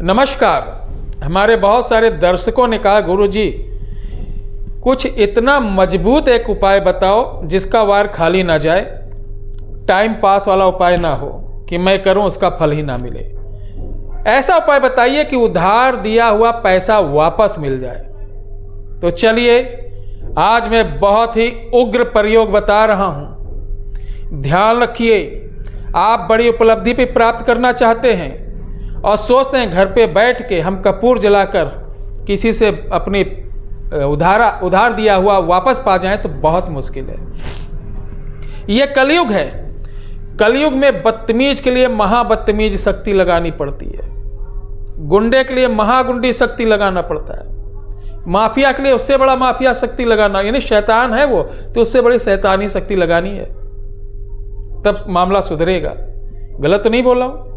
नमस्कार। हमारे बहुत सारे दर्शकों ने कहा गुरुजी कुछ इतना मजबूत एक उपाय बताओ जिसका वार खाली ना जाए, टाइम पास वाला उपाय ना हो कि मैं करूं उसका फल ही ना मिले। ऐसा उपाय बताइए कि उधार दिया हुआ पैसा वापस मिल जाए। तो चलिए आज मैं बहुत ही उग्र प्रयोग बता रहा हूं। ध्यान रखिए, आप बड़ी उपलब्धि भी प्राप्त करना चाहते हैं और सोचते हैं घर पे बैठ के हम कपूर जलाकर किसी से अपनी उधार दिया हुआ वापस पा जाएं तो बहुत मुश्किल है। यह कलयुग है। कलयुग में बदतमीज के लिए महाबदतमीज शक्ति लगानी पड़ती है, गुंडे के लिए महागुंडी शक्ति लगाना पड़ता है, माफिया के लिए उससे बड़ा माफिया शक्ति लगाना, यानी शैतान है वो तो उससे बड़ी शैतानी शक्ति लगानी है, तब मामला सुधरेगा। गलत तो नहीं बोल रहा हूं।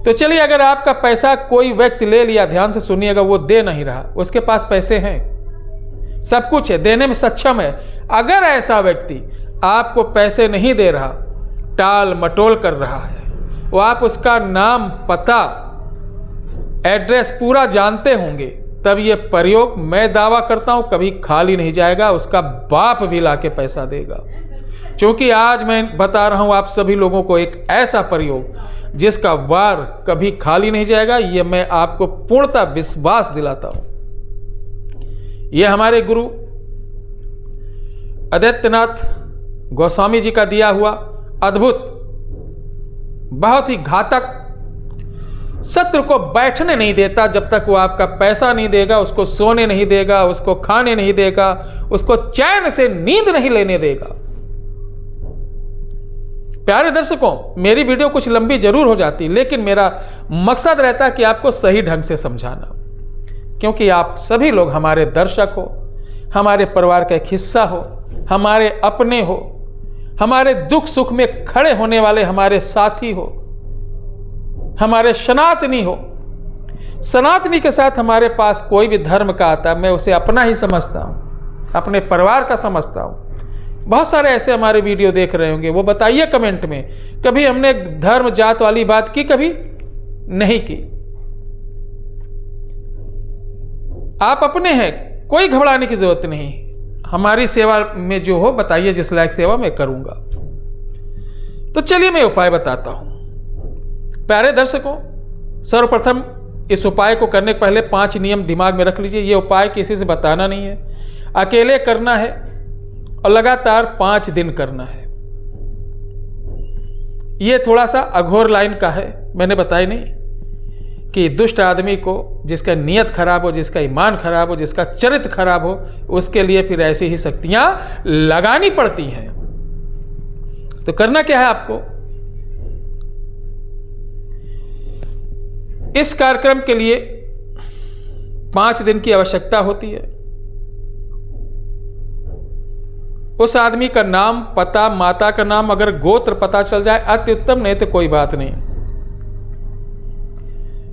तो चलिए, अगर आपका पैसा कोई व्यक्ति ले लिया, ध्यान से सुनिएगा, वो दे नहीं रहा, उसके पास पैसे हैं, सब कुछ है, देने में सक्षम है, अगर ऐसा व्यक्ति आपको पैसे नहीं दे रहा, टाल मटोल कर रहा है, वो आप उसका नाम, पता, एड्रेस पूरा जानते होंगे, तब ये प्रयोग मैं दावा करता हूं कभी खाली नहीं जाएगा, उसका बाप भी लाके पैसा देगा। क्योंकि आज मैं बता रहा हूं आप सभी लोगों को एक ऐसा प्रयोग जिसका वार कभी खाली नहीं जाएगा, यह मैं आपको पूर्णतः विश्वास दिलाता हूं। यह हमारे गुरु आदित्यनाथ गोस्वामी जी का दिया हुआ अद्भुत, बहुत ही घातक, शत्रु को बैठने नहीं देता जब तक वो आपका पैसा नहीं देगा, उसको सोने नहीं देगा, उसको खाने नहीं देगा, उसको चैन से नींद नहीं लेने देगा। प्यारे दर्शकों, मेरी वीडियो कुछ लंबी जरूर हो जाती, लेकिन मेरा मकसद रहता है कि आपको सही ढंग से समझाना, क्योंकि आप सभी लोग हमारे दर्शक हो, हमारे परिवार का एक हिस्सा हो, हमारे अपने हो, हमारे दुख सुख में खड़े होने वाले हमारे साथी हो, हमारे सनातनी हो। सनातनी के साथ हमारे पास कोई भी धर्म का आता, मैं उसे अपना ही समझता हूं, अपने परिवार का समझता हूं। बहुत सारे ऐसे हमारे वीडियो देख रहे होंगे, वो बताइए कमेंट में, कभी हमने धर्म जात वाली बात की? कभी नहीं की। आप अपने हैं, कोई घबराने की जरूरत नहीं। हमारी सेवा में जो हो बताइए, जिस लायक सेवा मैं करूंगा। तो चलिए मैं उपाय बताता हूं। प्यारे दर्शकों, सर्वप्रथम इस उपाय को करने के पहले 5 नियम दिमाग में रख लीजिए। यह उपाय किसी से बताना नहीं है, अकेले करना है और लगातार 5 दिन करना है। यह थोड़ा सा अघोर लाइन का है, मैंने बताया नहीं कि दुष्ट आदमी को, जिसका नियत खराब हो, जिसका ईमान खराब हो, जिसका चरित्र खराब हो, उसके लिए फिर ऐसी ही शक्तियां लगानी पड़ती हैं। तो करना क्या है आपको? इस कार्यक्रम के लिए 5 दिन की आवश्यकता होती है। उस आदमी का नाम, पता, माता का नाम, अगर गोत्र पता चल जाए अति उत्तम, नहीं तो कोई बात नहीं।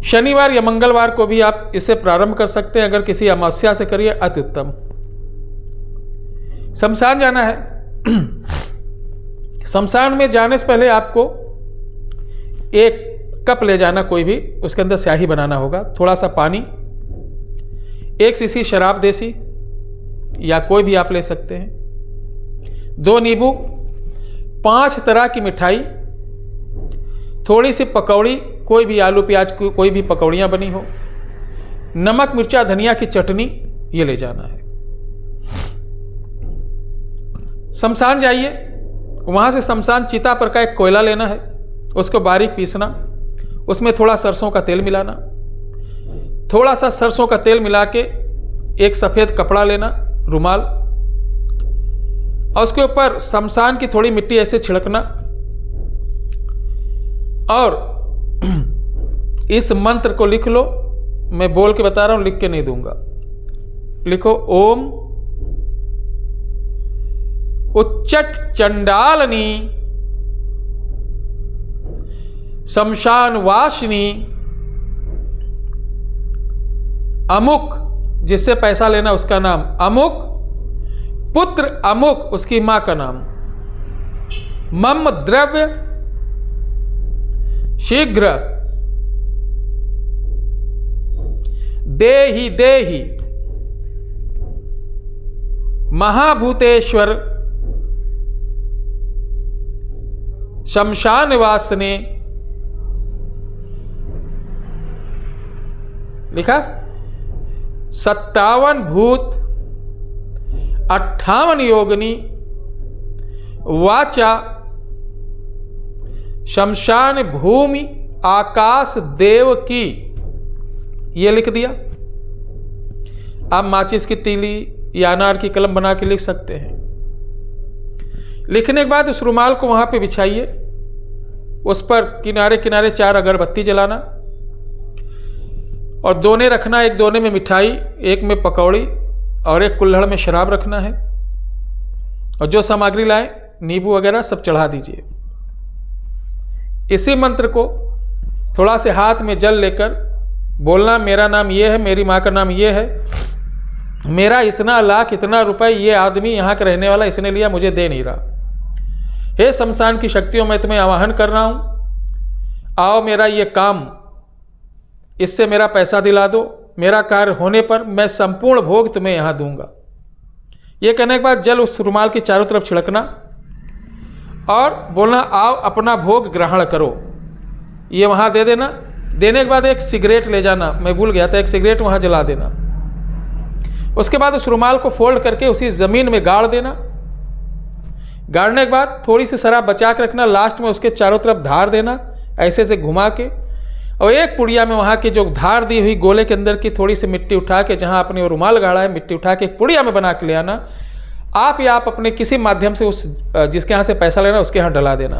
शनिवार या मंगलवार को भी आप इसे प्रारंभ कर सकते हैं, अगर किसी अमावस्या से करिए अति उत्तम। शमशान जाना है। शमशान में जाने से पहले आपको एक कप ले जाना, कोई भी, उसके अंदर स्याही बनाना होगा, थोड़ा सा पानी, 1 शीशी शराब देसी या कोई भी आप ले सकते हैं, 2 नींबू, 5 तरह की मिठाई, थोड़ी सी पकौड़ी, कोई भी आलू प्याज की कोई भी पकौड़ियाँ बनी हो, नमक मिर्चा धनिया की चटनी, ये ले जाना है। शमशान जाइए, वहाँ से शमशान चिता पर का एक कोयला लेना है, उसको बारीक पीसना, उसमें थोड़ा सरसों का तेल मिलाना, थोड़ा सा सरसों का तेल मिला के एक सफ़ेद कपड़ा लेना, रुमाल, और उसके ऊपर शमशान की थोड़ी मिट्टी ऐसे छिड़कना, और इस मंत्र को लिख लो। मैं बोल के बता रहा हूं, लिख के नहीं दूंगा। लिखो, ओम उच्चट चंडालनी शमशान वासिनी अमुक, जिससे पैसा लेना उसका नाम अमुक, पुत्र अमुक उसकी मां का नाम, मम द्रव्य शीघ्र देहि देहि महाभूतेश्वर शमशान वासने, लिखा 57 भूत 58 योगिनी वाचा शमशान भूमि आकाश देव की, ये लिख दिया। आप माचिस की तीली या अनार की कलम बना के लिख सकते हैं। लिखने के बाद उस रुमाल को वहां पे बिछाइए, उस पर किनारे किनारे 4 अगरबत्ती जलाना और दोने रखना, एक दोने में मिठाई, एक में पकौड़ी और एक कुल्हड़ में शराब रखना है। और जो सामग्री लाए नींबू वगैरह सब चढ़ा दीजिए। इसी मंत्र को थोड़ा से हाथ में जल लेकर बोलना, मेरा नाम ये है, मेरी माँ का नाम ये है, मेरा इतना लाख इतना रुपए ये आदमी यहाँ का रहने वाला इसने लिया, मुझे दे नहीं रहा। हे शमशान की शक्तियों में तुम्हें आवाहन कर रहा हूँ, आओ मेरा ये काम, इससे मेरा पैसा दिला दो, मेरा कार्य होने पर मैं संपूर्ण भोग तुम्हें यहाँ दूंगा। ये कहने के बाद जल उस रुमाल की चारों तरफ छिड़कना और बोलना, आओ अपना भोग ग्रहण करो। ये वहाँ दे देना। देने के बाद एक सिगरेट ले जाना, मैं भूल गया था, एक सिगरेट वहाँ जला देना। उसके बाद उस रुमाल को फोल्ड करके उसी ज़मीन में गाड़ देना। गाड़ने के बाद थोड़ी सी शराब बचा के रखना, लास्ट में उसके चारों तरफ धार देना ऐसे से घुमा के, और एक पुड़िया में वहाँ की जो धार दी हुई गोले के अंदर की थोड़ी सी मिट्टी उठा के, जहाँ आपने वो रुमाल गाड़ा है, मिट्टी उठा के एक पुड़िया में बना के ले आना। आप या आप अपने किसी माध्यम से उस जिसके यहाँ से पैसा लेना उसके यहाँ डला देना।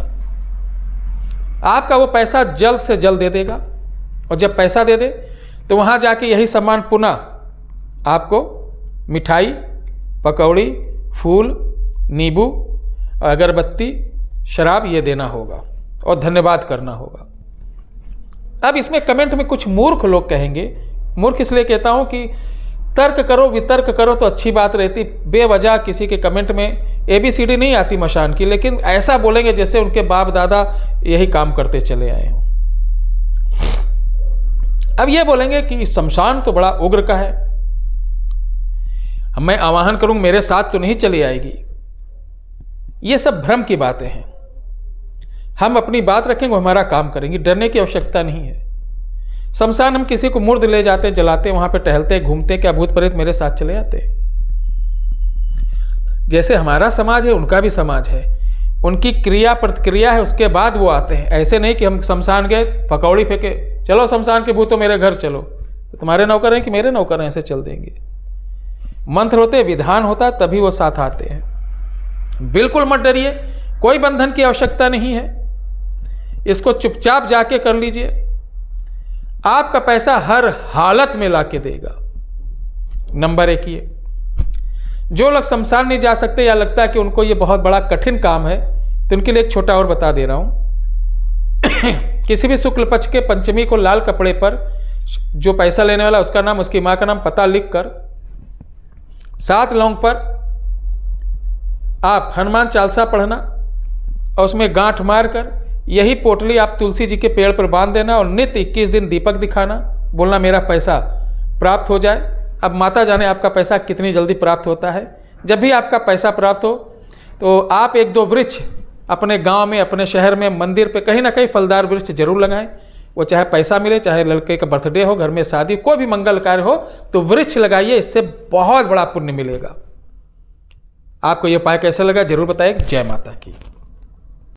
आपका वो पैसा जल्द से जल्द दे देगा। और जब पैसा दे दे तो वहाँ जाके यही सामान पुनः आपको मिठाई, पकौड़ी, फूल, नींबू, अगरबत्ती, शराब ये देना होगा और धन्यवाद करना होगा। अब इसमें कमेंट में कुछ मूर्ख लोग कहेंगे, मूर्ख इसलिए कहता हूँ कि तर्क करो वितर्क करो तो अच्छी बात रहती, बेवजह किसी के कमेंट में ABCD नहीं आती मशान की, लेकिन ऐसा बोलेंगे जैसे उनके बाप दादा यही काम करते चले आए हों। अब ये बोलेंगे कि शमशान तो बड़ा उग्र का है, मैं आवाहन करूंगा मेरे साथ तो नहीं चली आएगी। ये सब भ्रम की बातें हैं। हम अपनी बात रखेंगे, हमारा काम करेंगे, डरने की आवश्यकता नहीं है। शमशान हम किसी को मुर्द ले जाते, जलाते, वहां पे टहलते घूमते, क्या भूत प्रेत मेरे साथ चले जाते? जैसे हमारा समाज है उनका भी समाज है, उनकी क्रिया प्रतिक्रिया है, उसके बाद वो आते हैं। ऐसे नहीं कि हम शमशान गए, पकौड़ी फेंके, चलो शमशान के भूतों मेरे घर चलो, तो तुम्हारे नौकर हैं कि मेरे नौकर हैं, ऐसे चल देंगे। मंत्र होते, विधान होता, तभी वो साथ आते हैं। बिल्कुल मत डरिए, कोई बंधन की आवश्यकता नहीं है। इसको चुपचाप जाके कर लीजिए, आपका पैसा हर हालत में लाके देगा। नंबर 1 ये। जो लोग शमशान नहीं जा सकते या लगता है कि उनको ये बहुत बड़ा कठिन काम है, तो उनके लिए एक छोटा और बता दे रहा हूं। किसी भी शुक्ल पक्ष के पंचमी को लाल कपड़े पर जो पैसा लेने वाला उसका नाम, उसकी मां का नाम, पता लिखकर 7 लौंग पर आप हनुमान चालीसा पढ़ना और उसमें गांठ मारकर यही पोटली आप तुलसी जी के पेड़ पर बांध देना और नित्य 21 दिन दीपक दिखाना, बोलना मेरा पैसा प्राप्त हो जाए। अब माता जाने आपका पैसा कितनी जल्दी प्राप्त होता है। जब भी आपका पैसा प्राप्त हो तो आप 1-2 वृक्ष अपने गांव में, अपने शहर में, मंदिर पे कहीं ना कहीं फलदार वृक्ष जरूर लगाएं। वो चाहे पैसा मिले, चाहे लड़के का बर्थडे हो, घर में शादी, कोई भी मंगल कार्य हो तो वृक्ष लगाइए, इससे बहुत बड़ा पुण्य मिलेगा। आपको ये उपाय कैसा लगा जरूर बताइए। जय माता की।